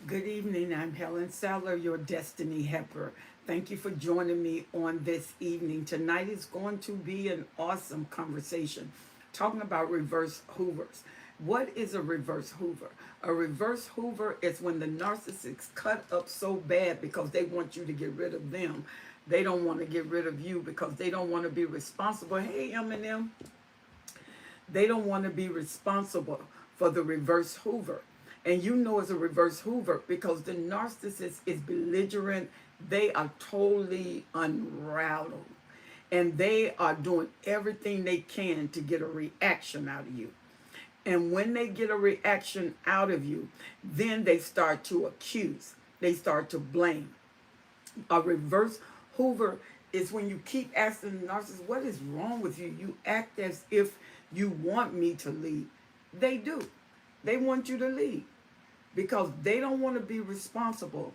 Good evening. I'm Helen Seller, your Destiny Helper. Thank you for joining me on this evening. Tonight is going to be an awesome conversation talking about reverse Hoovers. What is a reverse Hoover? A reverse Hoover is when the narcissists cut up so bad because they want you to get rid of them. They don't want to get rid of you because they don't want to be responsible. Hey, Eminem. They don't want to be responsible for the reverse Hoover. And you know it's a reverse Hoover because the narcissist is belligerent. They are totally unraveled. And they are doing everything they can to get a reaction out of you. And when they get a reaction out of you, then they start to accuse. They start to blame. A reverse Hoover is when you keep asking the narcissist, what is wrong with you? You act as if you want me to leave. They do. They want you to leave because they don't want to be responsible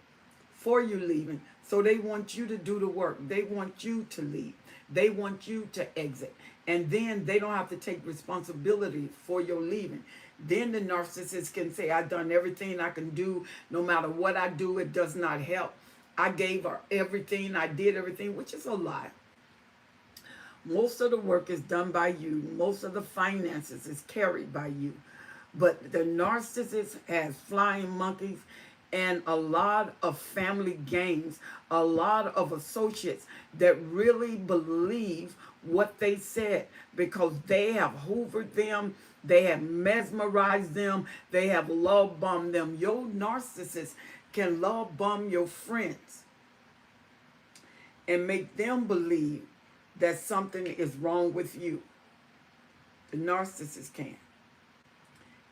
for you leaving. So they want you to do the work. They want you to leave. They want you to exit. And then they don't have to take responsibility for your leaving. Then the narcissist can say, I've done everything I can do. No matter what I do, it does not help. I gave her everything. I did everything, which is a lie. Most of the work is done by you. Most of the finances is carried by you. But the narcissist has flying monkeys and a lot of family gangs, a lot of associates that really believe what they said because they have hoovered them, they have mesmerized them, they have love bombed them. Your narcissist can love bomb your friends and make them believe that something is wrong with you. The narcissist can.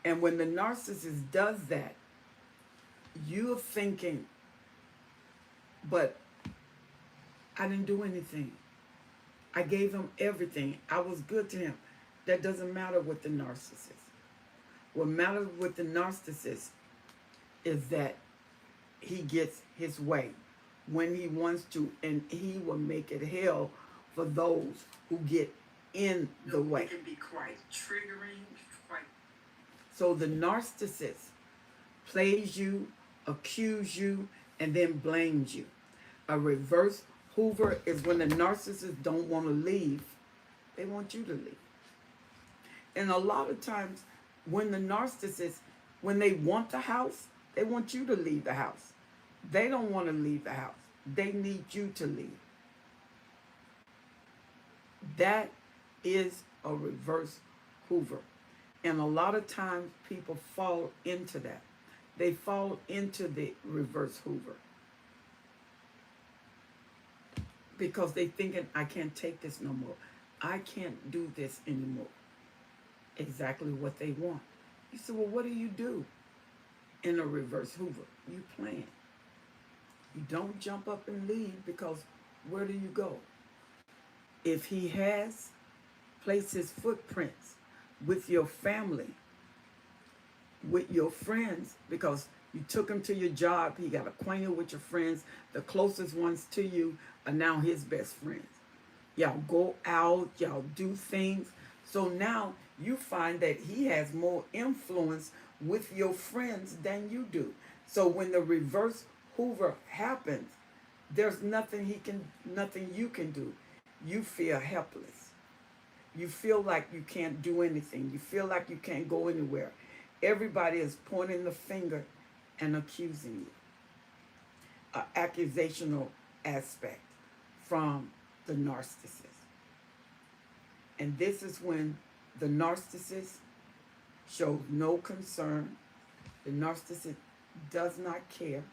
And when the narcissist does that, you're thinking, but I didn't do anything. I gave him everything. I was good to him. That doesn't matter with the narcissist. What matters with the narcissist is that he gets his way when he wants to, and he will make it hell for those who get in the way. It can be quite triggering. So the narcissist plays you, accuses you, and then blames you. A reverse Hoover is when the narcissist don't want to leave. They want you to leave. And a lot of times when the narcissist, when they want the house, they want you to leave the house. They don't want to leave the house. They need you to leave. That is a reverse Hoover. And a lot of times people fall into that. They fall into the reverse Hoover because they thinking, I can't take this no more. I can't do this anymore. Exactly what they want. You say, well, what do you do in a reverse Hoover? You plan. You don't jump up and leave because where do you go? If he has placed his footprints with your family, with your friends, because you took him to your job, he got acquainted with your friends, the closest ones to you are now his best friends. Y'all go out, y'all do things. So now you find that he has more influence with your friends than you do. So when the reverse Hoover happens, there's nothing you can do. You feel helpless. You feel like you can't do anything. You feel like you can't go anywhere. Everybody is pointing the finger and accusing you. An accusational aspect from the narcissist. And this is when the narcissist shows no concern. The narcissist does not care.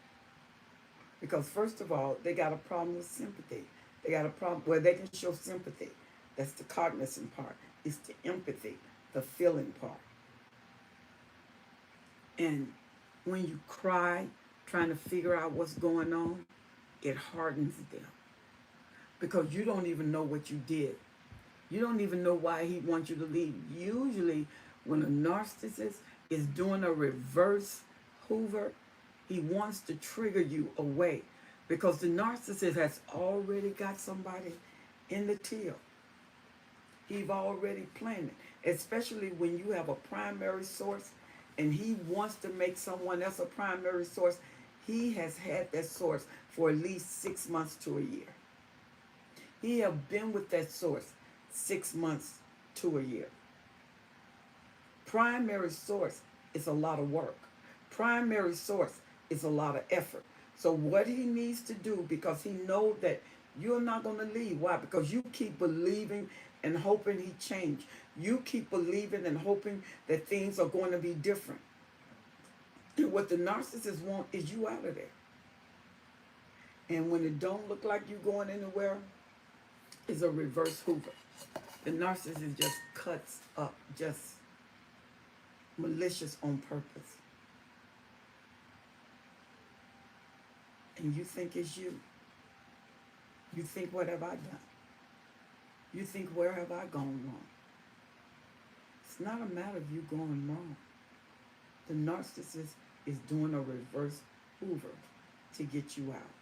Because first of all, they got a problem with sympathy. They got a problem where they can show sympathy. That's the cognizant part. It's the empathy, the feeling part. And when you cry, trying to figure out what's going on, it hardens them. Because you don't even know what you did. You don't even know why he wants you to leave. Usually, when a narcissist is doing a reverse Hoover, he wants to trigger you away. Because the narcissist has already got somebody in the till. He's already planned it, especially when you have a primary source and he wants to make someone else a primary source. He has had that source for at least 6 months to a year. He have been with that source 6 months to a year. Primary source is a lot of work. Primary source is a lot of effort. So what he needs to do, because he knows that you're not going to leave. Why? Because you keep believing and hoping he change. You keep believing and hoping that things are going to be different. And what the narcissist want is you out of there. And when it don't look like you going anywhere, is a reverse Hoover. The narcissist just cuts up, just malicious on purpose. And you think it's you. You think, what have I done? You think, where have I gone wrong? It's not a matter of you going wrong. The narcissist is doing a reverse Hoover to get you out.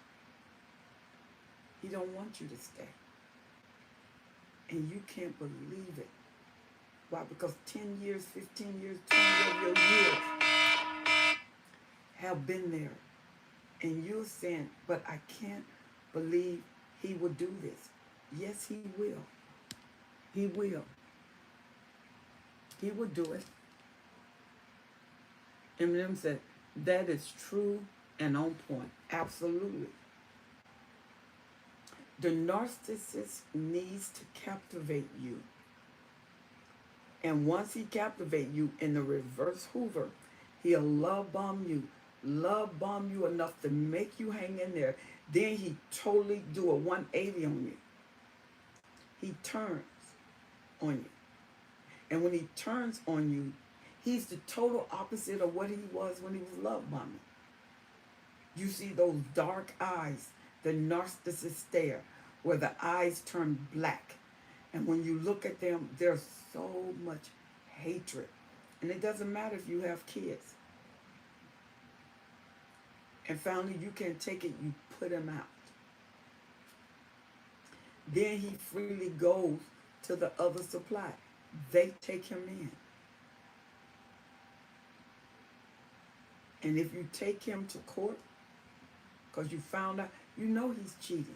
He don't want you to stay. And you can't believe it. Why? Because 10 years, 15 years, 20 of your years have been there. And you're saying, but I can't believe he would do this. Yes, he will. He will. He will do it. Eminem said, that is true and on point. Absolutely. The narcissist needs to captivate you. And once he captivates you in the reverse Hoover, he'll love bomb you enough to make you hang in there. Then he totally do a 180 on you. He turns on you. And when he turns on you, he's the total opposite of what he was when he was love bombing. You see those dark eyes, the narcissist stare, where the eyes turn black. And when you look at them, there's so much hatred. And it doesn't matter if you have kids. And finally, you can't take it, you put him out. Then he freely goes to the other supply. They take him in. And if you take him to court, because you found out, you know he's cheating.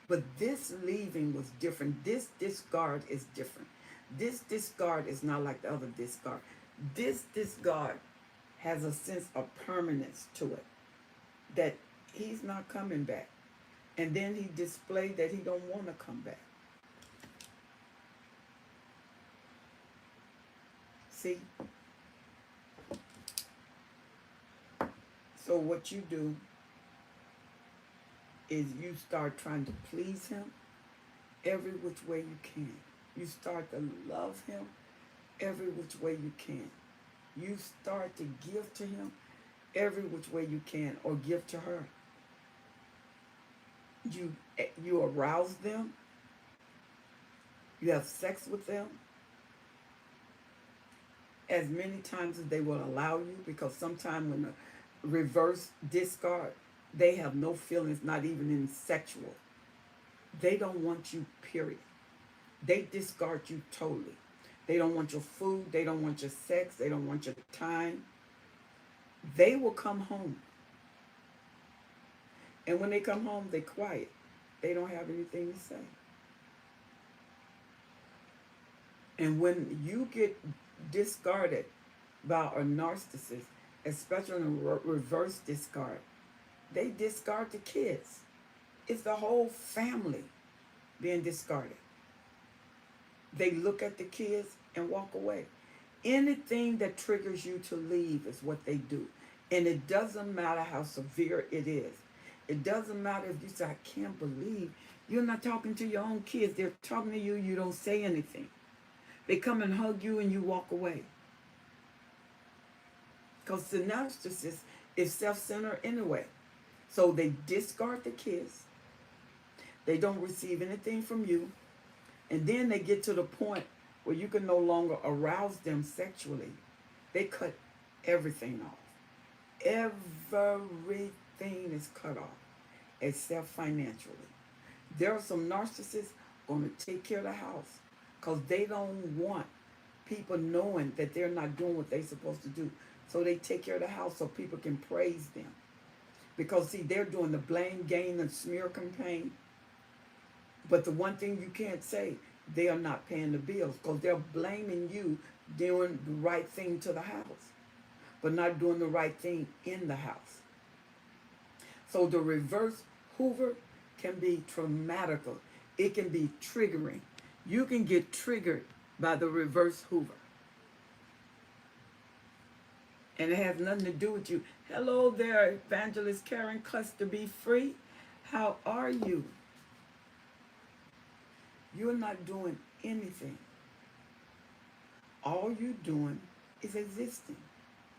But this leaving was different. This discard is different. This discard is not like the other discard. This discard has a sense of permanence to it, that he's not coming back. And then he displayed that he don't want to come back. See? So what you do is you start trying to please him every which way you can. You start to love him every which way you can. You start to give to him every which way you can, or give to her. You arouse them. You have sex with them as many times as they will allow you, because sometimes when the reverse discard, they have no feelings, not even in sexual. They don't want you, period. They discard you totally. They don't want your food. They don't want your sex. They don't want your time. They will come home. And when they come home, they're quiet. They don't have anything to say. And when you get discarded by a narcissist, especially in a reverse discard, they discard the kids. It's the whole family being discarded. They look at the kids and walk away. Anything that triggers you to leave is what they do. And it doesn't matter how severe it is. It doesn't matter if you say, I can't believe you're not talking to your own kids. They're talking to you, you don't say anything. They come and hug you and you walk away. Because the narcissist is self-centered anyway. So they discard the kids. They don't receive anything from you. And then they get to the point where you can no longer arouse them sexually. They cut everything off. Everything is cut off, except financially. There are some narcissists going to take care of the house because they don't want people knowing that they're not doing what they're supposed to do. So they take care of the house so people can praise them. Because, see, they're doing the blame, game, and smear campaign. But the one thing you can't say, they are not paying the bills because they're blaming you doing the right thing to the house, but not doing the right thing in the house. So the reverse Hoover can be traumatical. It can be triggering. You can get triggered by the reverse Hoover. And it has nothing to do with you. Hello there, Evangelist Karen Custer, be free. How are you? You're not doing anything. All you're doing is existing.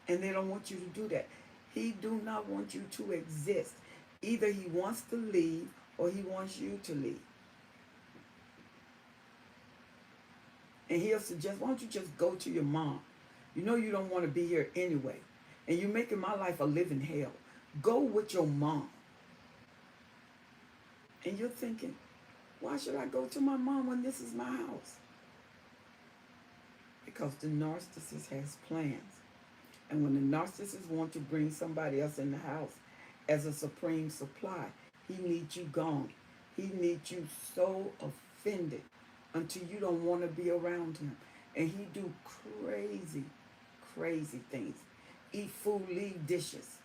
And they don't want you to do that. He do not want you to exist. Either he wants to leave or he wants you to leave. And he'll suggest, why don't you just go to your mom? You know you don't want to be here anyway. And you're making my life a living hell. Go with your mom. And you're thinking, why should I go to my mom when this is my house? Because the narcissist has plans. And when the narcissist wants to bring somebody else in the house as a supreme supply, he needs you gone. He needs you so offended until you don't want to be around him. And he do crazy, crazy things. Eat food, leave dishes.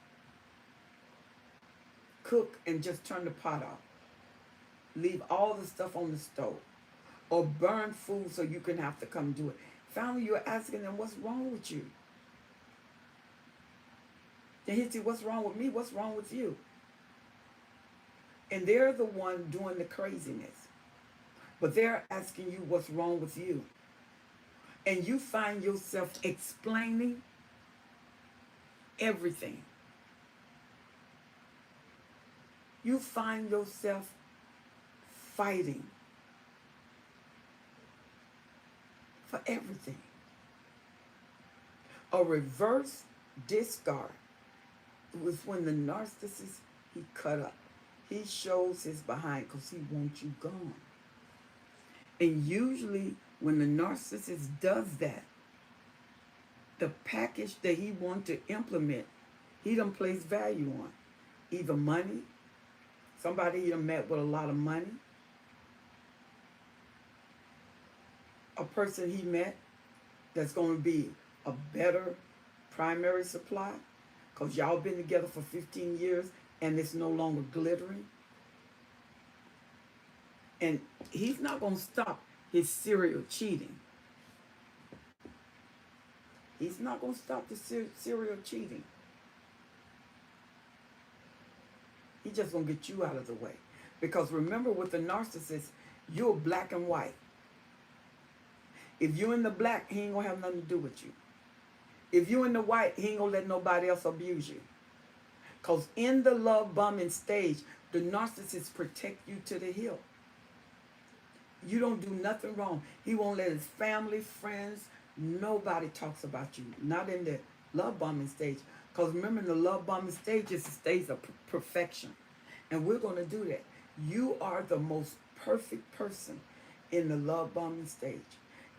Cook and just turn the pot off. Leave all the stuff on the stove. Or burn food so you can have to come do it. Finally, you're asking them, what's wrong with you? Then he said, what's wrong with me? What's wrong with you? And they're the one doing the craziness. But they're asking you what's wrong with you. And you find yourself explaining everything. You find yourself fighting for everything. A reverse discard was when the narcissist, he cut up. He shows his behind because he wants you gone. And usually when the narcissist does that, the package that he wants to implement, he done place value on. Either money, somebody he done met with a lot of money, a person he met that's going to be a better primary supply, because y'all been together for 15 years and it's no longer glittering. And he's not going to stop his serial cheating. He's not going to stop the serial cheating. He's just going to get you out of the way. Because remember, with the narcissist, you're black and white. If you're in the black, he ain't going to have nothing to do with you. If you're in the white, he ain't going to let nobody else abuse you. Because in the love bombing stage, the narcissist protect you to the hill. You don't do nothing wrong. He won't let his family, friends, nobody talks about you. Not in the love bombing stage. Because remember, in the love bombing stage is the stage of perfection. And we're going to do that. You are the most perfect person in the love bombing stage.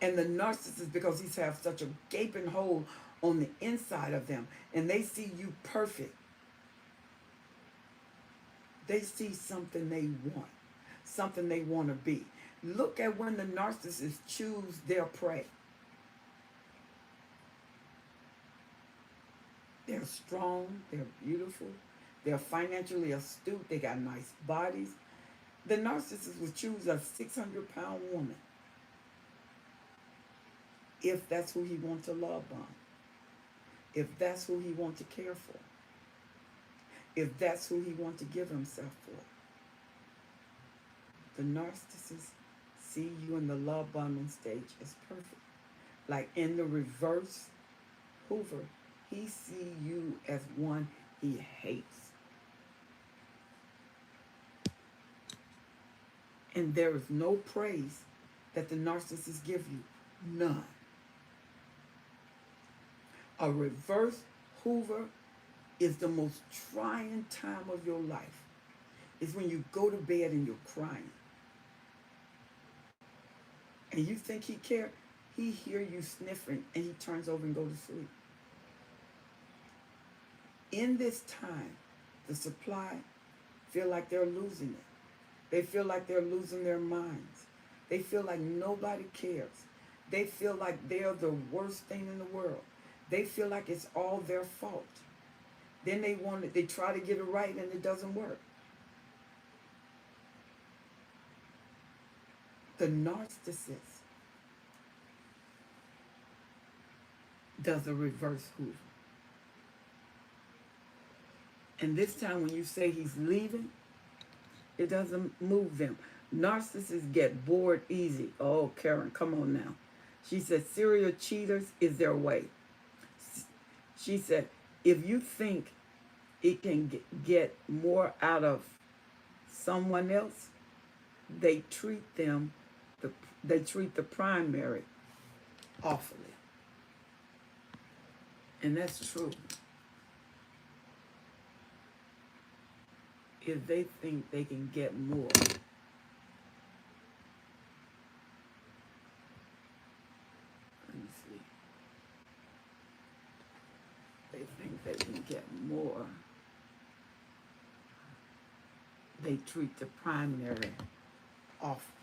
And the narcissist, because he's have such a gaping hole on the inside of them, and they see you perfect. They see something they want, something they want to be. Look at when the narcissists choose their prey. They're strong, they're beautiful, they're financially astute, they got nice bodies. The narcissist would choose a 600-pound woman if that's who he wants to love on, if that's who he wants to care for, if that's who he wants to give himself for. The narcissist see you in the love bombing stage as perfect. Like in the reverse Hoover, he see you as one he hates. And there is no praise that the narcissist give you. None. A reverse Hoover is the most trying time of your life. It's when you go to bed and you're crying. And you think he cares. He hear you sniffing and he turns over and go to sleep. In this time, the supply, feel like they're losing it. They feel like they're losing their minds. They feel like nobody cares. They feel like they're the worst thing in the world. They feel like it's all their fault. Then they try to get it right and it doesn't work. The narcissist does a reverse Hoover. And this time when you say he's leaving, it doesn't move them. Narcissists get bored easy. Oh, Karen, come on now. She said, serial cheaters is their way. She said, if you think it can get more out of someone else, they treat the primary awfully. And that's true. If they think they can get more, let me see. They think they can get more, they treat the primary awful.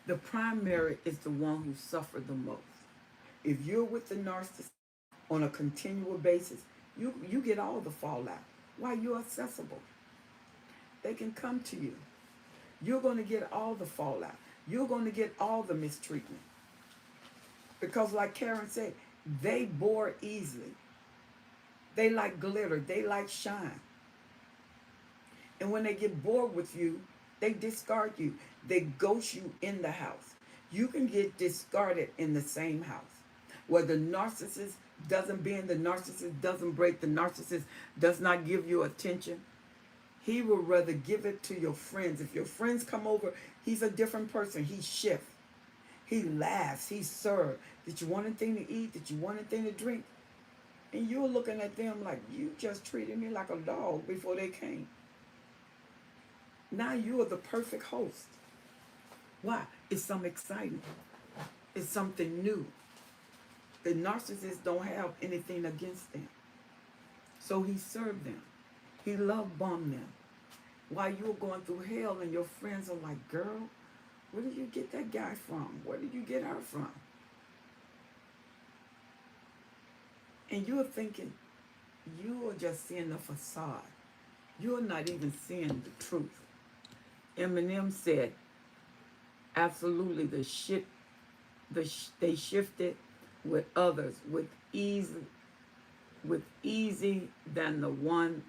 The primary is the one who suffered the most. If you're with the narcissist on a continual basis, you get all the fallout. Why? You're accessible. They can come to you. You're going to get all the fallout. You're going to get all the mistreatment. Because like Karen said, they bore easily. They like glitter. They like shine. And when they get bored with you, they discard you. They ghost you in the house. You can get discarded in the same house. Where the narcissist doesn't bend, the narcissist doesn't break, the narcissist does not give you attention. He will rather give it to your friends. If your friends come over, he's a different person. He shifts. He laughs. He serves. Did you want anything to eat? Did you want anything to drink? And you're looking at them like, you just treated me like a dog before they came. Now you are the perfect host. Why? It's something exciting. It's something new. The narcissists don't have anything against them. So he served them. He love bombed them. While you're going through hell and your friends are like, girl, where did you get that guy from? Where did you get her from? And you're thinking, you are just seeing the facade. You're not even seeing the truth. Eminem said, absolutely, they shifted with others with easy than the one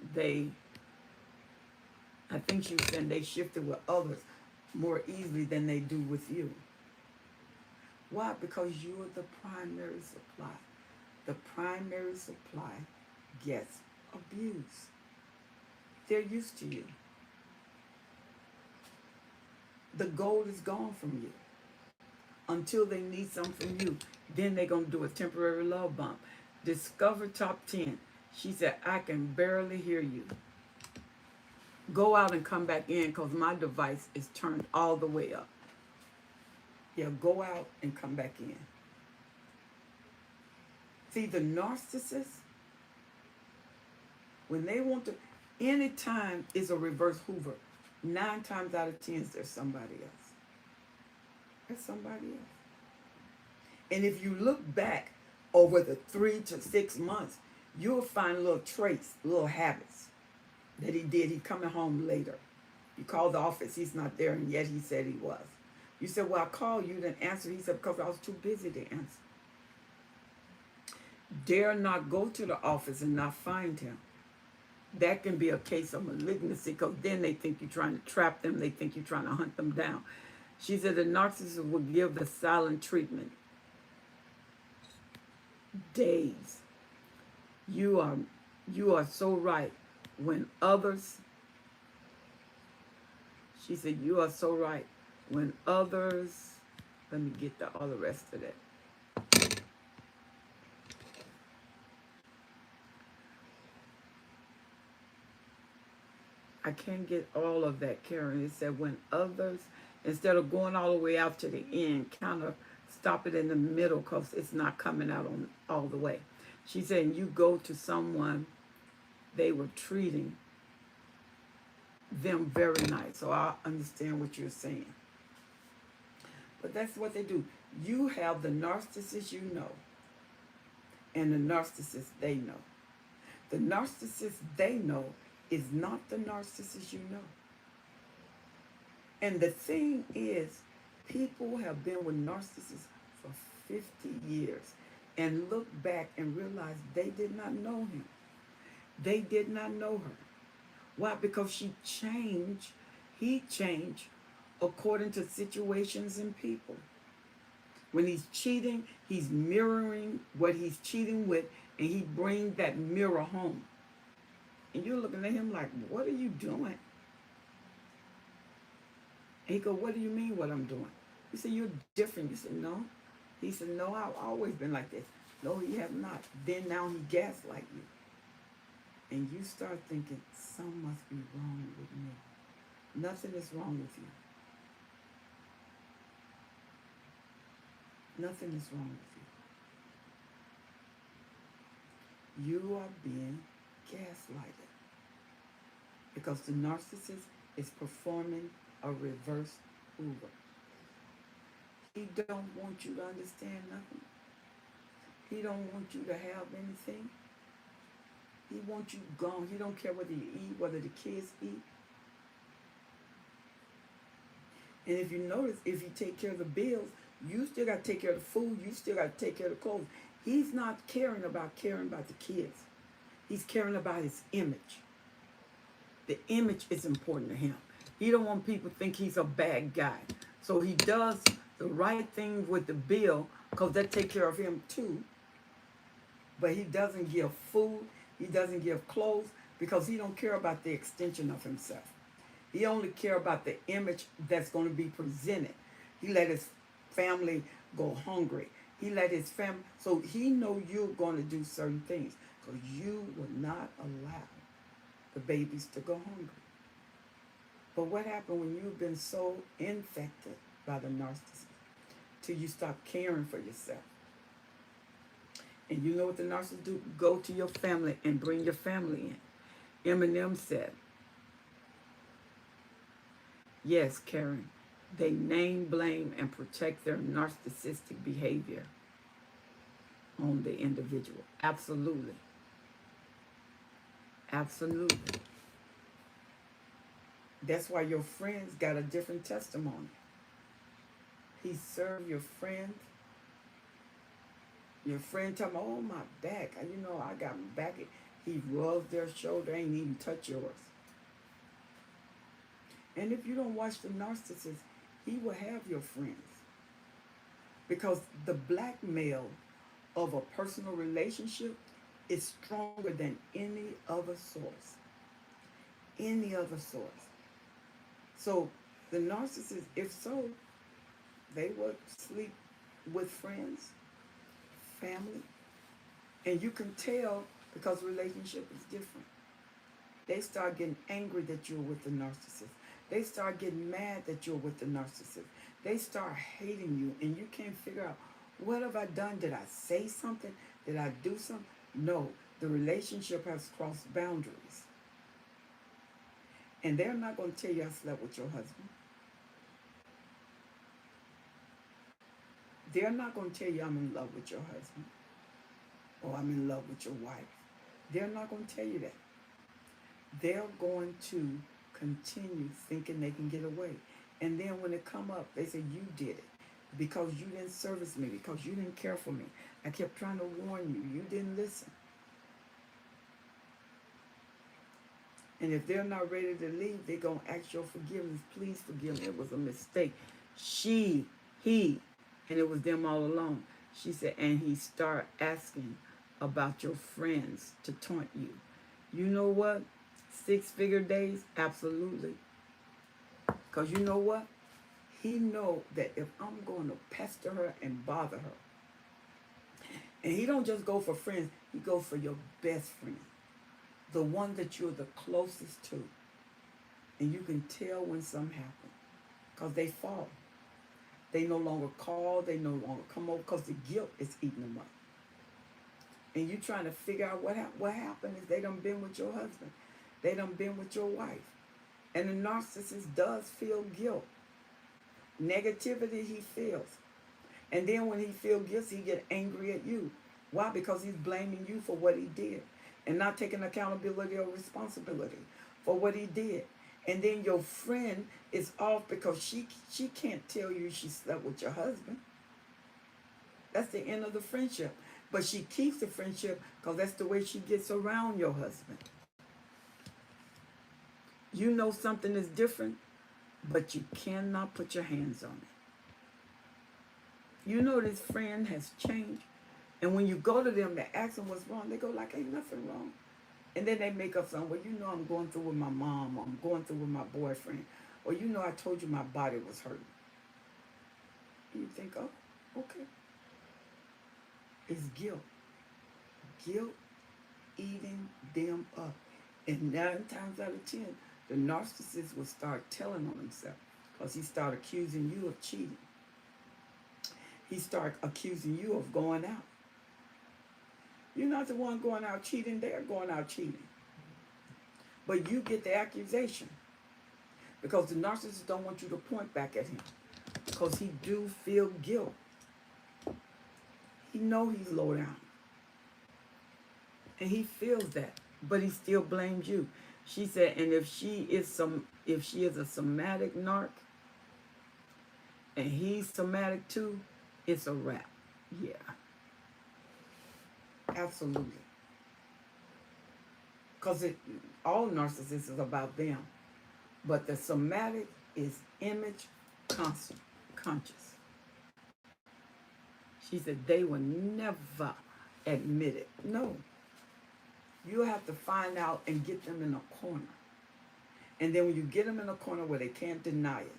I think she was saying they shifted with others more easily than they do with you. Why? Because you're the primary supply. The primary supply gets abused. They're used to you. The gold is gone from you. Until they need something from you, then they're going to do a temporary love bomb. Discover top 10. She said, I can barely hear you. Go out and come back in because my device is turned all the way up. Yeah, go out and come back in. See, the narcissist, when they want to, anytime is a reverse Hoover. 9 times out of 10, there's somebody else. There's somebody else. And if you look back over the 3 to 6 months, you'll find little traits, little habits that he did. He coming home later. You call the office, he's not there, and yet he said he was. You said, well, I called you, didn't answer. He said, because I was too busy to answer. Dare not go to the office and not find him. That can be a case of malignancy because then they think you're trying to trap them. They think you're trying to hunt them down. She said the narcissist will give the silent treatment. Days. You are so right. When others, she said, you are so right. When others, let me get all the rest of that. I can't get all of that, Karen. It said when others, instead of going all the way out to the end, kind of stop it in the middle because it's not coming out on all the way. She said, you go to someone they were treating them very nice. So I understand what you're saying. But that's what they do. You have the narcissist you know and the narcissist they know. The narcissist they know is not the narcissist you know. And the thing is, people have been with narcissists for 50 years and look back and realize they did not know him. They did not know her. Why? Because she changed, he changed according to situations and people. When he's cheating, he's mirroring what he's cheating with, and he brings that mirror home. And you're looking at him like, what are you doing? And he goes, what do you mean what I'm doing? You said, you're different. You said, no. He said, no, I've always been like this. No, you have not. Then now he gaslight you. And you start thinking, something must be wrong with me. Nothing is wrong with you. Nothing is wrong with you. You are being gaslighted. Because the narcissist is performing a reverse Hoover. He don't want you to understand nothing. He don't want you to have anything. He wants you gone. He don't care whether you eat, whether the kids eat. And if you notice, if you take care of the bills, you still got to take care of the food. You still got to take care of the clothes. He's not caring about the kids. He's caring about his image. The image is important to him. He don't want people to think he's a bad guy. So he does the right thing with the bill because that take care of him too. But he doesn't give food. He doesn't give clothes because he don't care about the extension of himself. He only care about the image that's going to be presented. He let his family go hungry. He let his family, so he know you're going to do certain things because you will not allow the babies to go hungry. But what happened when you've been so infected by the narcissist till you stop caring for yourself? And you know what the narcissists do? Go to your family and bring your family in. Eminem said, yes, Karen, they name, blame, and protect their narcissistic behavior on the individual. Absolutely. Absolutely. That's why your friends got a different testimony. He served your friend. Your friend told me, oh, my back. You know, I got my back. He rubs their shoulder, ain't even touch yours. And if you don't watch the narcissist, he will have your friends. Because the blackmail of a personal relationship is stronger than any other source. Any other source. So the narcissist, if so, they would sleep with friends, family, and you can tell because relationship is different. They start getting angry that you're with the narcissist. They start getting mad that you're with the narcissist. They start hating you, and you can't figure out, what have I done? Did I say something? Did I do something? No, the relationship has crossed boundaries. And they're not going to tell you I slept with your husband. They're not going to tell you I'm in love with your husband or I'm in love with your wife. They're not going to tell you that. They're going to continue thinking they can get away. And then when it come up, they say, you did it because you didn't service me, because you didn't care for me. I kept trying to warn you. You didn't listen. And if they're not ready to leave, they're going to ask your forgiveness. Please forgive me. It was a mistake. He, and it was them all along. She said, and he started asking about your friends to taunt you. You know what? 6-figure days? Absolutely. Because you know what? He know that if I'm going to pester her and bother her, and he don't just go for friends, he goes for your best friend. The one that you're the closest to. And you can tell when something happens. Because they fall. They no longer call. They no longer come over because the guilt is eating them up. And you trying to figure out what happened is they done been with your husband. They done been with your wife. And the narcissist does feel guilt. Negativity he feels. And then when he feels guilty, he get angry at you. Why? Because he's blaming you for what he did and not taking accountability or responsibility for what he did. And then your friend is off because she can't tell you she slept with your husband. That's the end of the friendship. But she keeps the friendship because that's the way she gets around your husband. You know something is different, but you cannot put your hands on it. You know this friend has changed. And when you go to them to ask them what's wrong, they go like, ain't nothing wrong. And then they make up something, well, you know I'm going through with my mom, or I'm going through with my boyfriend, or you know I told you my body was hurting. And you think, oh, okay. It's guilt. Guilt eating them up. And 9 times out of 10, the narcissist will start telling on himself because he start accusing you of cheating. He start accusing you of going out. You're not the one going out cheating, they're going out cheating. But you get the accusation because the narcissist don't want you to point back at him because he do feel guilt. He know he's low down. And he feels that, but he still blames you. She said, and if she is a somatic narc and he's somatic too, it's a wrap. Yeah. Absolutely. Because all narcissists is about them. But the somatic is image conscious. She said they will never admit it. No. You have to find out and get them in a corner. And then when you get them in a corner where they can't deny it,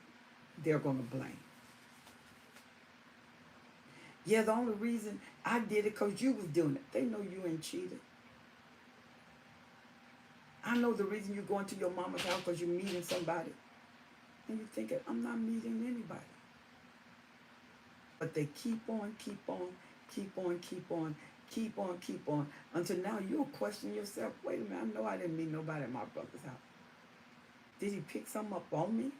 they're going to blame. Yeah, the only reason I did it because you was doing it. They know you ain't cheated. I know the reason you're going to your mama's house because you're meeting somebody. And you're thinking, I'm not meeting anybody. But they keep on, until now you'll question yourself, wait a minute, I know I didn't meet nobody at my brother's house. Did he pick something up on me?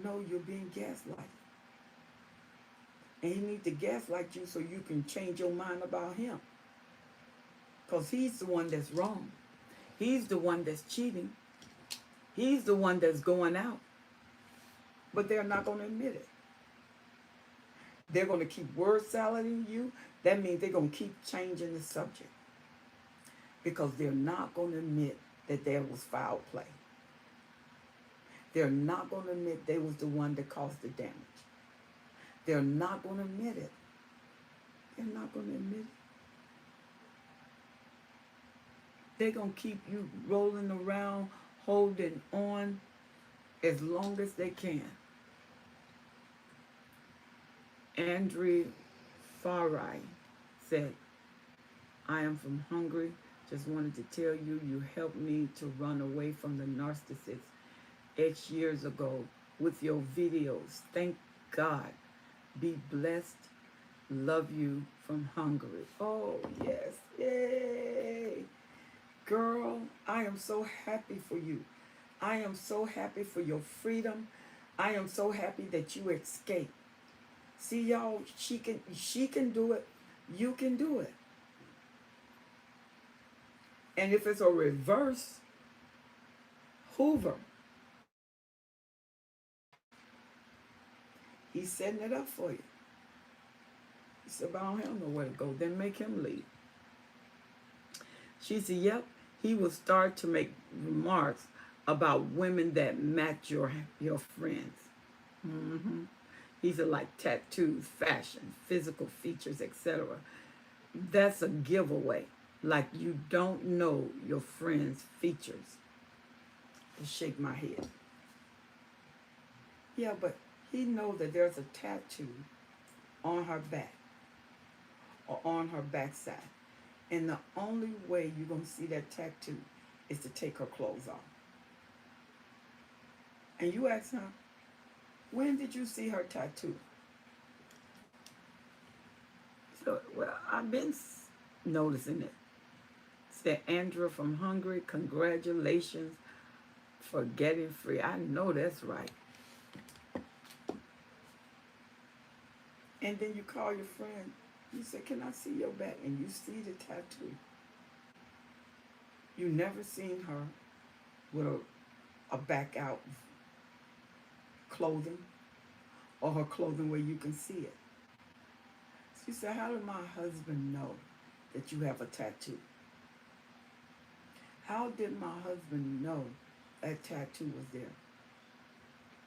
No, you're being gaslighted. And he needs to gaslight you so you can change your mind about him. Because he's the one that's wrong. He's the one that's cheating. He's the one that's going out. But they're not going to admit it. They're going to keep word salad you. That means they're going to keep changing the subject. Because they're not going to admit that there was foul play. They're not going to admit they was the one that caused the damage. They're not going to admit it. They're not going to admit it. They're going to keep you rolling around, holding on as long as they can. Andrea Farai said, I am from Hungary. Just wanted to tell you, you helped me to run away from the narcissist 8 years ago with your videos. Thank God. Be blessed. Love you from Hungary. Oh, yes. Yay. Girl, I am so happy for you. I am so happy for your freedom. I am so happy that you escaped. See, y'all, she can do it. You can do it. And if it's a reverse Hoover, he's setting it up for you. He said, but I don't have nowhere to go. Then make him leave. She said, yep, he will start to make remarks about women that match your friends. Mm-hmm. He said, like tattoos, fashion, physical features, etc. That's a giveaway. Like you don't know your friend's features. I shake my head. Yeah, but he knows that there's a tattoo on her back or on her backside. And the only way you're going to see that tattoo is to take her clothes off. And you ask her, when did you see her tattoo? So, well, I've been noticing it. Said Andrea from Hungary, congratulations For getting free. I know that's right. And then you call your friend. You say, can I see your back? And you see the tattoo. You never seen her with a back out clothing or her clothing where you can see it. She said, how did my husband know that you have a tattoo? How did my husband know that tattoo was there?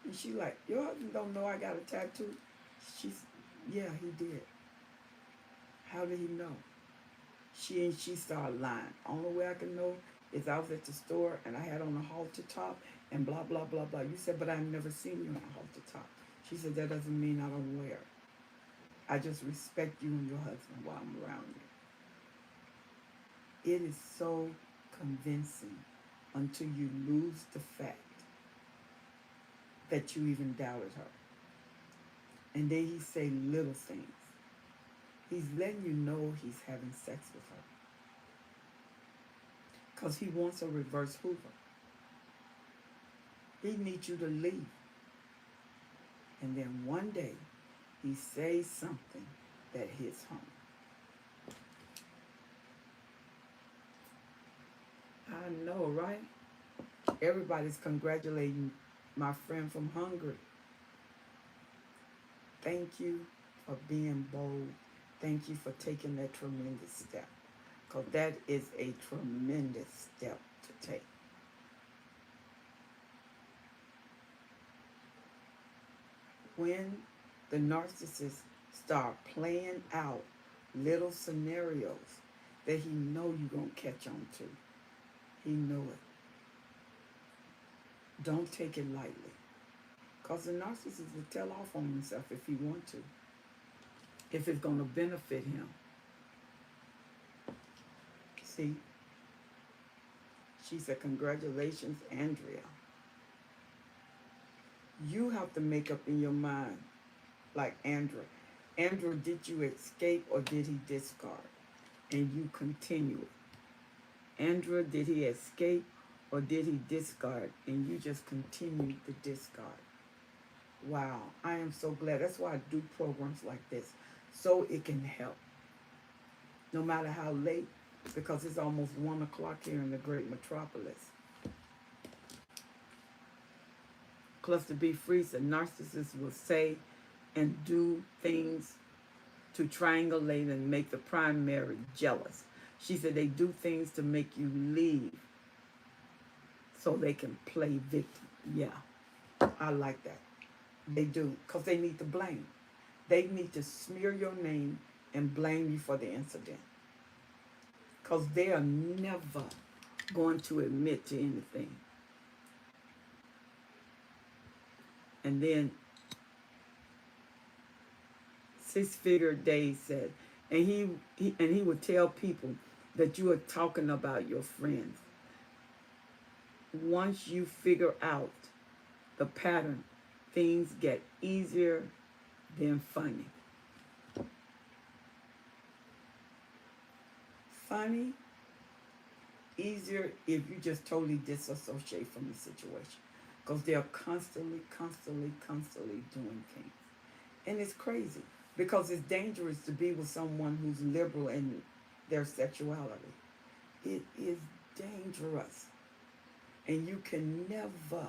And she like, your husband don't know I got a tattoo? She's, yeah, he did. How did he know? She started lying. Only way I can know is I was at the store and I had on a halter top and blah, blah, blah, blah. You said, but I've never seen you in a halter top. She said, that doesn't mean I don't wear it. I just respect you and your husband while I'm around you. It is so convincing until you lose the fact that you even doubted her. And then he say little things. He's letting you know he's having sex with her. Because he wants a reverse Hoover. He needs you to leave. And then one day, he says something that hits home. I know, right? Everybody's congratulating my friend from Hungary. Thank you for being bold. Thank you for taking that tremendous step. Because that is a tremendous step to take. When the narcissist start playing out little scenarios that he know you're going to catch on to, he know it. Don't take it lightly. Because the narcissist will tell off on himself if he want to. If it's going to benefit him. See? She said, congratulations, Andrea. You have to make up in your mind, like Andrea. Andrea, did you escape or did he discard? And you continue it. Andrea, did he escape or did he discard? And you just continue the discard. Wow, I am so glad. That's why I do programs like this, so it can help. No matter how late, because it's almost 1 o'clock here in the great metropolis. Cluster B Free said narcissists will say and do things to triangulate and make the primary jealous. She said they do things to make you leave so they can play victim. Yeah, I like that. They do, because they need to blame. They need to smear your name and blame you for the incident. Because they are never going to admit to anything. And then Six Figure Days said, and he would tell people that you are talking about your friends. Once you figure out the pattern, things get easier than funny. Funny, easier if you just totally disassociate from the situation. Because they're constantly doing things. And it's crazy. Because it's dangerous to be with someone who's liberal in their sexuality. It is dangerous. And you can never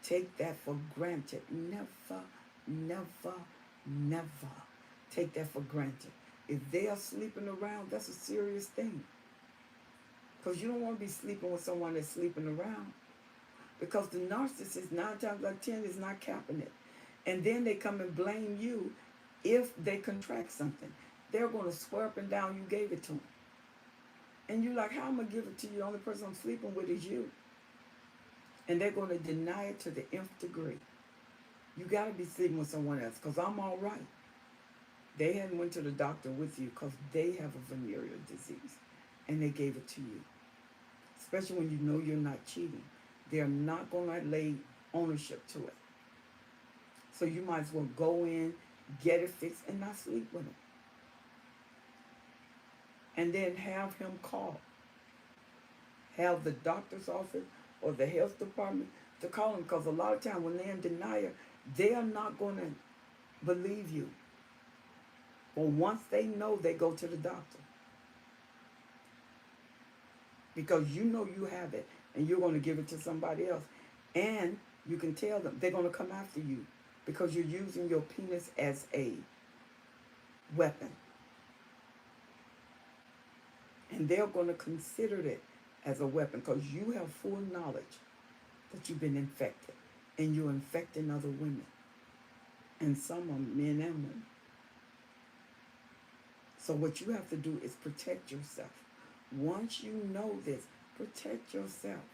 take that for granted. Never take that for granted. If they are sleeping around, that's a serious thing. Because you don't want to be sleeping with someone that's sleeping around. Because the narcissist, 9 times out of 10, is not capping it. And then they come and blame you if they contract something. They're going to swear up and down you gave it to them. And you're like, how am I going to give it to you? The only person I'm sleeping with is you. And they're going to deny it to the nth degree. You got to be sleeping with someone else, because I'm all right. They hadn't went to the doctor with you because they have a venereal disease. And they gave it to you. Especially when you know you're not cheating. They're not going to lay ownership to it. So you might as well go in, get it fixed, and not sleep with him. And then have him call. Have the doctor's office or the health department to call them, because a lot of times when they're in denial, they are not going to believe you. But once they know, they go to the doctor, because you know you have it and you're going to give it to somebody else. And you can tell them they're going to come after you because you're using your penis as a weapon. And they're going to consider it as a weapon because you have full knowledge that you've been infected and you're infecting other women. And some are men and women. So what you have to do is protect yourself. Once you know this, protect yourself.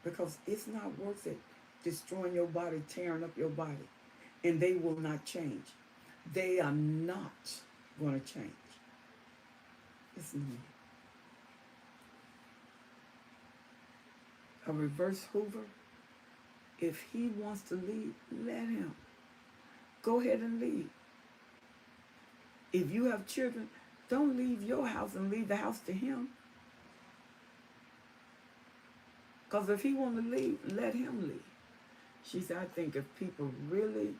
Because it's not worth it destroying your body, tearing up your body. And they will not change. They are not going to change. Listen to me. A reverse Hoover, if he wants to leave, let him. Go ahead and leave. If you have children, don't leave your house and leave the house to him. Because if he wants to leave, let him leave. She said, I think if people really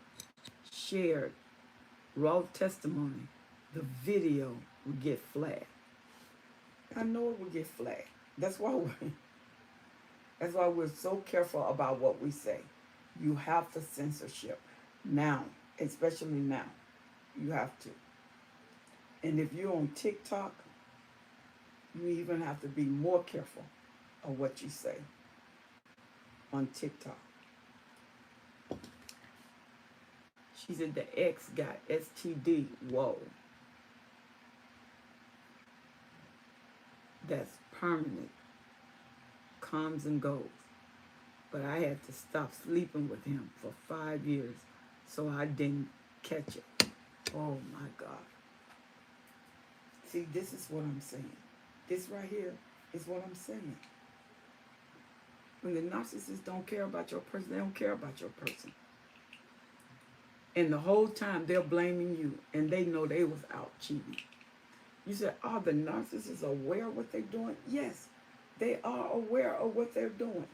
shared raw testimony, the video would get flagged. I know it would get flagged. That's why we're so careful about what we say. You have to censorship. Now, especially now, you have to. And if you're on TikTok, you even have to be more careful of what you say on TikTok. She said the ex got STD. Whoa. That's permanent. Comes and goes. But I had to stop sleeping with him for 5 years so I didn't catch it. Oh my God. See, this is what I'm saying. This right here is what I'm saying. When the narcissists don't care about your person, they don't care about your person. And the whole time they're blaming you, and they know they was out cheating. You said, are the narcissists aware of what they're doing? Yes, they are aware of what they're doing.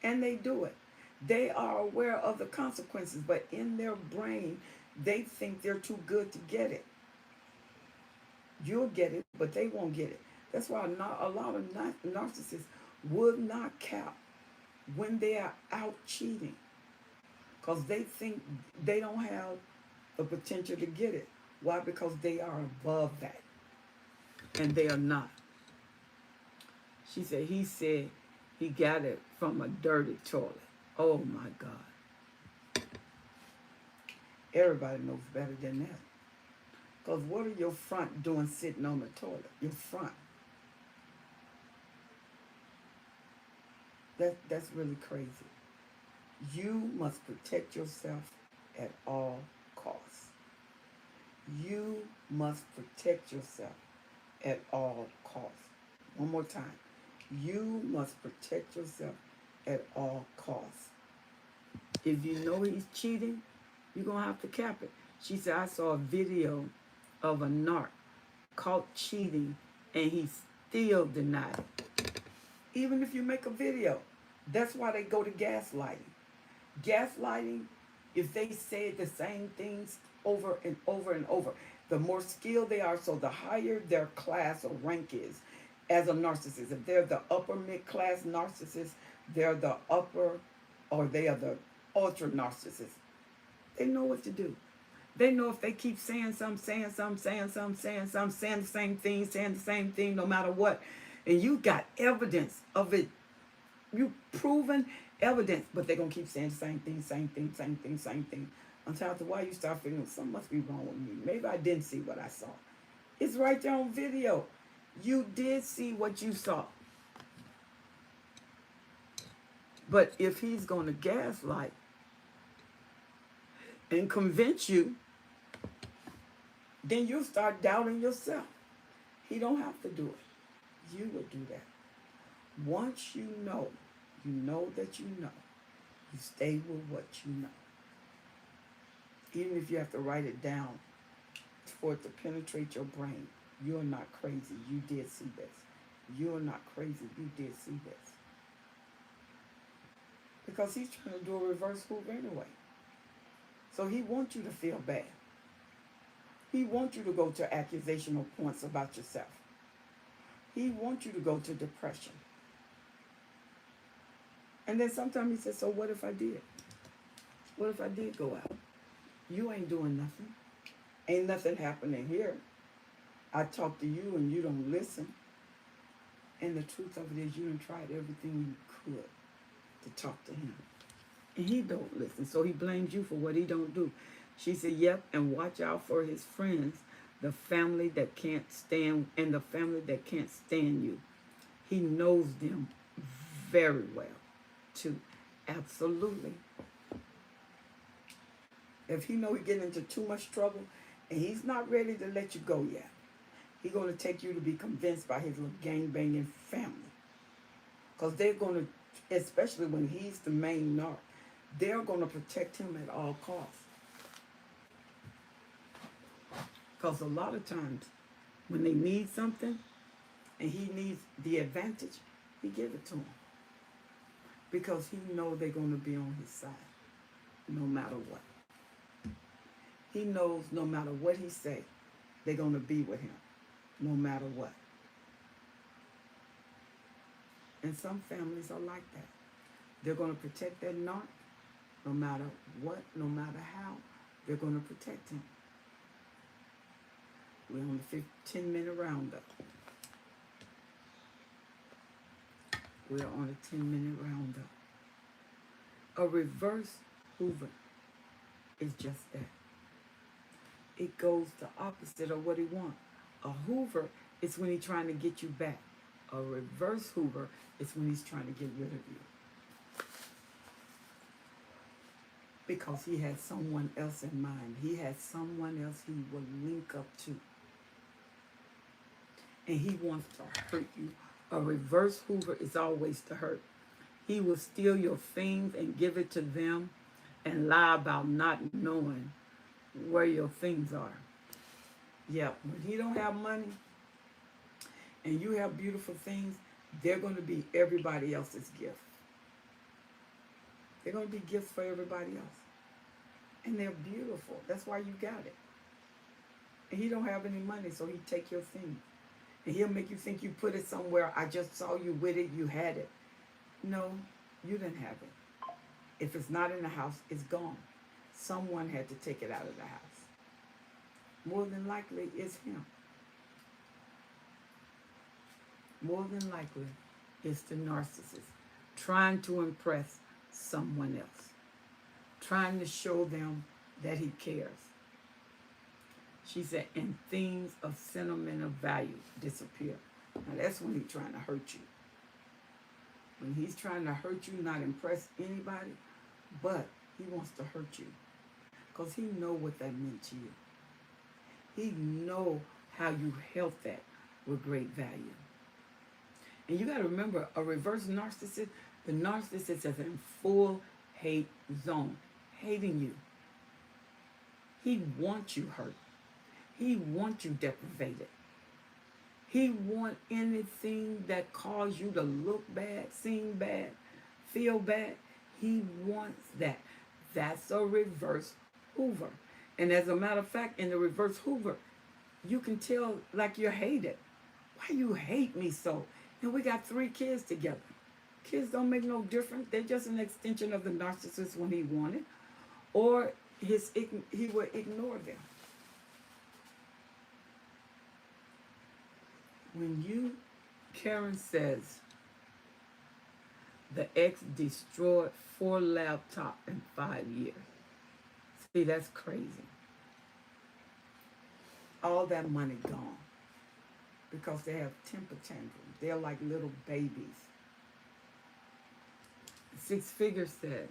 And they do it. They are aware of the consequences, but in their brain, they think they're too good to get it. You'll get it, but they won't get it. That's why not a lot of narcissists would not cap when they are out cheating, because they think they don't have the potential to get it. Why? Because they are above that, and they are not. She said he said he got it from a dirty toilet. Oh my God. Everybody knows better than that. Because what are your front doing sitting on the toilet? Your front. That's really crazy. You must protect yourself at all costs. You must protect yourself at all costs. One more time. You must protect yourself at all costs. If you know he's cheating, you're going to have to cap it. She said, I saw a video of a narc caught cheating and he still denied it. Even if you make a video, that's why they go to gaslighting. Gaslighting, if they say the same things over and over and over, the more skilled they are, so the higher their class or rank is as a narcissist. If they're the upper mid-class narcissist, they're the upper, or they are the ultra narcissist. They know what to do. They know if they keep saying the same thing, no matter what, and you got evidence of it, you proven evidence, but they're going to keep saying the same thing, until after a while you start feeling something must be wrong with me. Maybe I didn't see what I saw. It's right there on video. You did see what you saw. But if he's going to gaslight and convince you, then you'll start doubting yourself. He don't have to do it. You will do that. Once you know that you know, you stay with what you know. Even if you have to write it down for it to penetrate your brain, you're not crazy. You did see this. You're not crazy. You did see this. Because he's trying to do a reverse Hoover anyway. So he wants you to feel bad. He wants you to go to accusational points about yourself. He wants you to go to depression. And then sometimes he says, so what if I did? What if I did go out? You ain't doing nothing. Ain't nothing happening here. I talk to you and you don't listen. And the truth of it is you done tried everything you could to talk to him. And he don't listen. So he blames you for what he don't do. She said, yep, and watch out for his friends, the family that can't stand, and the family that can't stand you. He knows them very well, too. Absolutely. If he know he getting into too much trouble, and he's not ready to let you go yet, he's going to take you to be convinced by his little gang-banging family. Because they're going to, especially when he's the main narc, they're going to protect him at all costs. Because a lot of times, when they need something, and he needs the advantage, he give it to them. Because he knows they're going to be on his side, no matter what. He knows no matter what he say, they're going to be with him, no matter what. And some families are like that. They're going to protect their narc, no matter what, no matter how, they're going to protect him. We're on the 10-minute roundup. We're on a 10-minute roundup. A reverse Hoover is just that. It goes the opposite of what he wants. A Hoover is when he's trying to get you back. A reverse Hoover is when he's trying to get rid of you. Because he has someone else in mind. He has someone else he will link up to. And he wants to hurt you. A reverse Hoover is always to hurt. He will steal your things and give it to them and lie about not knowing where your things are. Yeah, when he don't have money and you have beautiful things, they're going to be everybody else's gift. They're going to be gifts for everybody else. And they're beautiful. That's why you got it. And he don't have any money, so he take your thing. And he'll make you think you put it somewhere. I just saw you with it. You had it. No, you didn't have it. If it's not in the house, it's gone. Someone had to take it out of the house. More than likely, it's him. More than likely, it's the narcissist trying to impress someone else, trying to show them that he cares. She said, and things of sentimental value disappear. Now that's when he's trying to hurt you. When he's trying to hurt you, not impress anybody, but he wants to hurt you. Because he know what that meant to you. He know how you held that with great value. And you got to remember, a reverse narcissist, the narcissist is in full hate zone, hating you. He wants you hurt. He wants you deprivated. He wants anything that causes you to look bad, seem bad, feel bad. He wants that. That's a reverse Hoover. And as a matter of fact, in the reverse Hoover, you can tell like you're hated. Why you hate me so? And we got 3 kids together. Kids don't make no difference. They're just an extension of the narcissist when he wanted. Or he would ignore them. When Karen says, the ex destroyed 4 laptops in 5 years. See, that's crazy. All that money gone. Because they have temper tantrums. They're like little babies. 6 Figures said,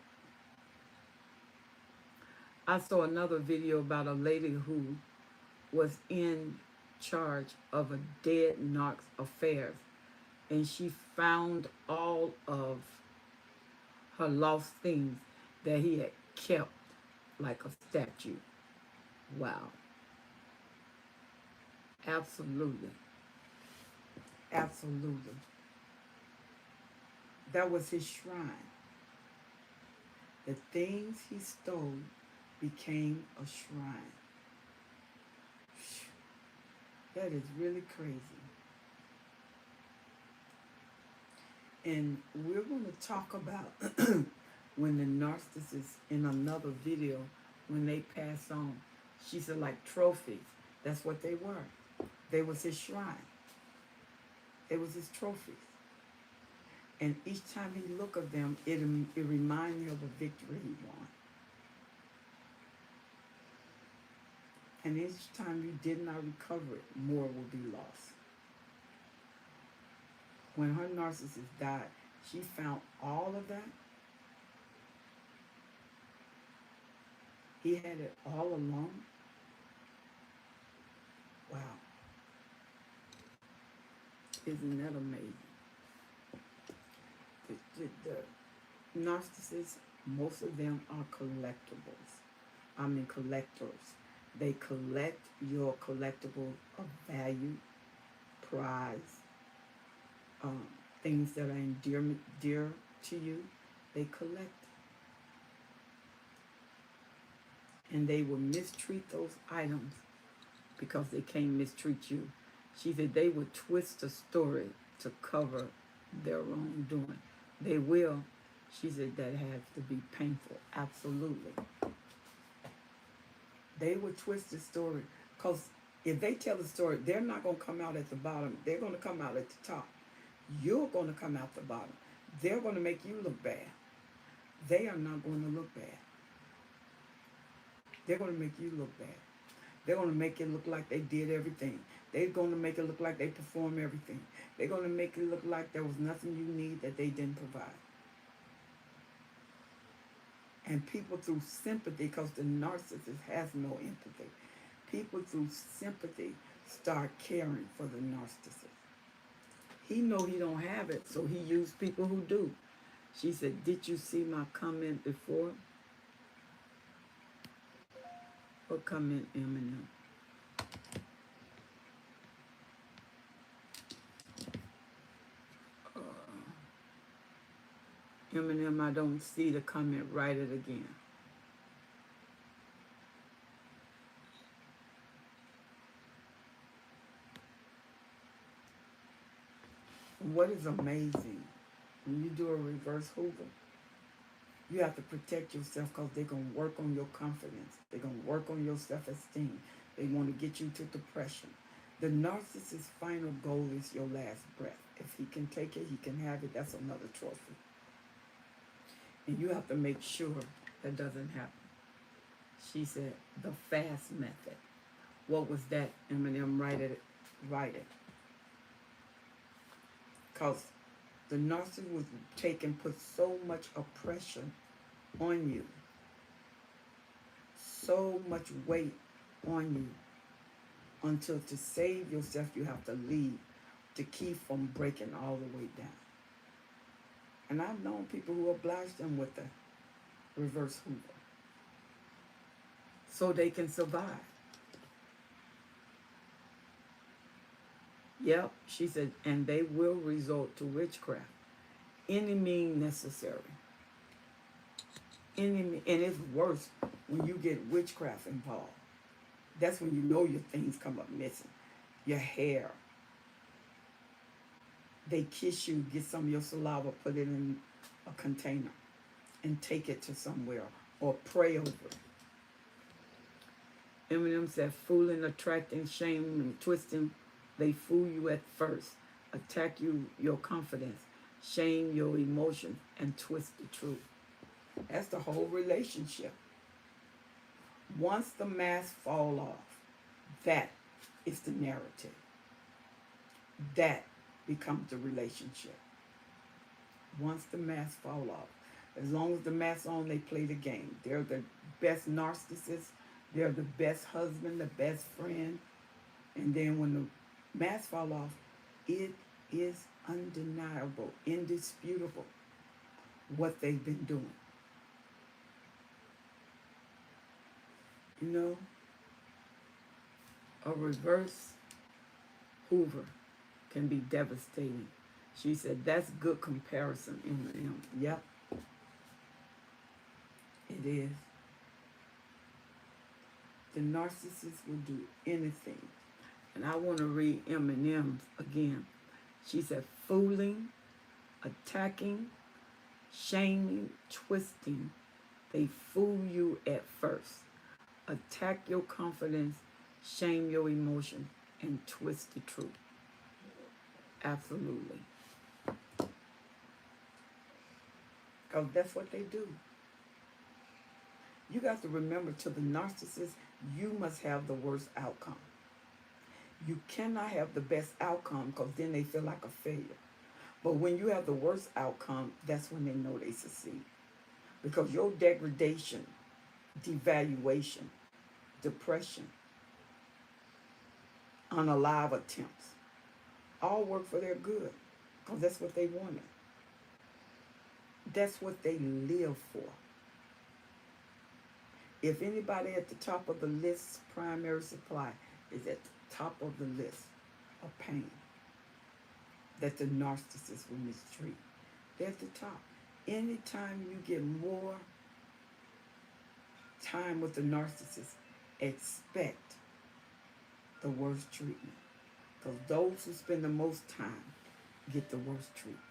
I saw another video about a lady who was in charge of a dead narc's affairs, and she found all of her lost things that he had kept like a statue. Wow. Absolutely. Absolutely. That was his shrine. The things he stole became a shrine. That is really crazy. And we're going to talk about when the narcissists in another video, when they pass on, she said like trophies. That's what they were. They was his shrine. They was his trophies. And each time he look at them, it reminds me of a victory he won. And each time you did not recover it, more will be lost. When her narcissist died, she found all of that. He had it all along. Wow. Isn't that amazing? The narcissists, most of them are collectibles. I mean collectors. They collect your collectible of value, prize, things that are dear to you. They collect. And they will mistreat those items because they can't mistreat you. She said they would twist the story to cover their wrongdoing. They will. She said that has to be painful. Absolutely. They would twist the story because if they tell the story, they're not going to come out at the bottom. They're going to come out at the top. You're going to come out the bottom. They're going to make you look bad. They are not going to look bad. They're going to make you look bad. They're going to make it look like they did everything. They're going to make it look like they performed everything. They're going to make it look like there was nothing you need that they didn't provide. And people through sympathy, because the narcissist has no empathy, people through sympathy start caring for the narcissist. He know he don't have it, so he used people who do. She said, did you see my comment before? What comment, Eminem? Eminem, I don't see the comment. Write it again. What is amazing, when you do a reverse Hoover, you have to protect yourself because they're going to work on your confidence. They're going to work on your self-esteem. They want to get you to depression. The narcissist's final goal is your last breath. If he can take it, he can have it. That's another trophy. And you have to make sure that doesn't happen. She said, the fast method. What was that? Eminem, write it. Because the narcissist was taking, put so much oppression on you, so much weight on you, until to save yourself you have to leave, to keep from breaking all the way down. And I've known people who obliged them with the reverse Hoover so they can survive. Yep, she said, and they will resort to witchcraft. Any means necessary. And it's worse when you get witchcraft involved. That's when you know your things come up missing. Your hair. They kiss you, get some of your saliva, put it in a container, and take it to somewhere, or pray over it. Eminem said, fooling, attracting, shaming, and twisting. They fool you at first, attack your confidence, shame your emotions, and twist the truth. That's the whole relationship. Once the mask fall off, that is the narrative. That becomes the relationship. Once the mask fall off. As long as the mask's on, they play the game. They're the best narcissists. They're the best husband, the best friend. And then when the mask fall off, it is undeniable, indisputable what they've been doing. You know, a reverse Hoover can be devastating. She said, that's good comparison, Eminem. Yep, it is. The narcissist will do anything. And I want to read Eminem again. She said, fooling, attacking, shaming, twisting. They fool you at first. Attack your confidence, shame your emotion, and twist the truth. Absolutely. Because that's what they do. You got to remember, to the narcissist, you must have the worst outcome. You cannot have the best outcome, because then they feel like a failure. But when you have the worst outcome, that's when they know they succeed. Because your degradation, devaluation, depression, unalive attempts, all work for their good. Because that's what they wanted. That's what they live for. If anybody at the top of the list, primary supply is at the top of the list of pain that the narcissist will mistreat. They're at the top. Anytime you get more time with the narcissist, expect the worst treatment. Because those who spend the most time get the worst treatment.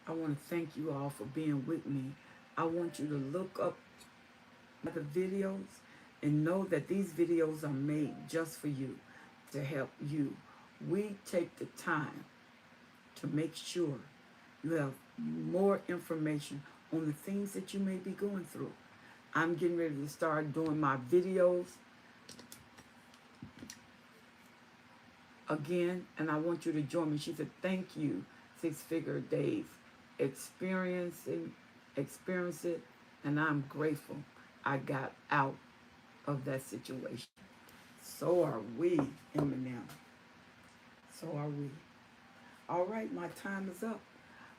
I want to thank you all for being with me. I want you to look up the videos and know that these videos are made just for you, to help you. We take the time to make sure you have more information on the things that you may be going through. I'm getting ready to start doing my videos again, and I want you to join me. She said, thank you, Six Figure Dave. Experience it, and I'm grateful I got out of that situation. So are we, Eminem. So are we. All right, my time is up.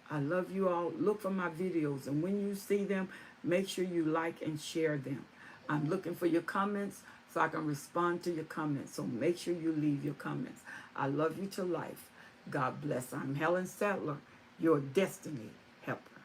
I love you all. Look for my videos, and when you see them, make sure you like and share them. I'm looking for your comments so I can respond to your comments. So make sure you leave your comments. I love you to life. God bless. I'm Helen Sadler, your destiny helper.